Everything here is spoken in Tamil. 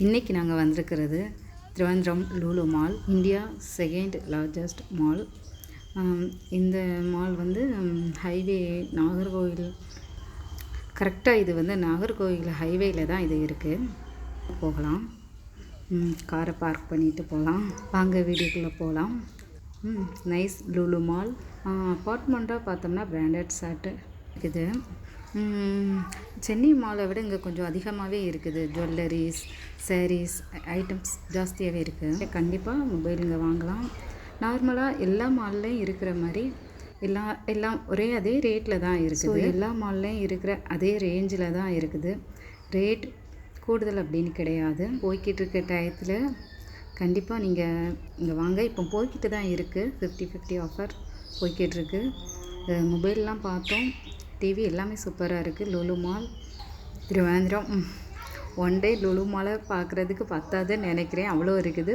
இன்றைக்கி நாங்கள் வந்திருக்கிறது Thiruvananthapuram Lulu mall, India second largest mall. இந்த மால் வந்து ஹைவே நாகர்கோவில், கரெக்டாக இது வந்து நாகர்கோவில் ஹைவேயில் தான் இது இருக்குது. போகலாம், காரை பார்க் பண்ணிவிட்டு போகலாம். வாங்க வீடியோக்குள்ளே போகலாம். Nice Lulu mall. அப்பார்ட்மெண்ட்டாக பார்த்தோம்னா பிராண்டட் ஷர்ட்டு இருக்குது. சென்னை மாலை விட இங்கே கொஞ்சம் அதிகமாகவே இருக்குது. ஜுவல்லரிஸ், சாரீஸ் ஐட்டம்ஸ் ஜாஸ்தியாகவே இருக்குது. கண்டிப்பாக மொபைல் இங்கே வாங்கலாம். நார்மலாக எல்லா மால்லையும் இருக்கிற மாதிரி எல்லாம் ஒரே அதே ரேட்டில் தான் இருக்குது. எல்லா மால்லையும் இருக்கிற அதே ரேஞ்சில் தான் இருக்குது. ரேட் கூடுதல் அப்படின்னு கிடையாது. போய்கிட்டு இருக்க டயத்தில் கண்டிப்பாக நீங்கள் இங்கே வாங்க. இப்போ போய்கிட்டு தான் இருக்குது. 50-50 ஆஃபர் போய்கிட்டுருக்கு. மொபைல்லாம் பார்த்தோம், டிவி எல்லாமே சூப்பராக இருக்குது. Lulu mall Thiruvananthapuram. One day Lulu மாலை பார்க்குறதுக்கு பத்தாதுன்னு நினைக்கிறேன், அவ்வளோ இருக்குது.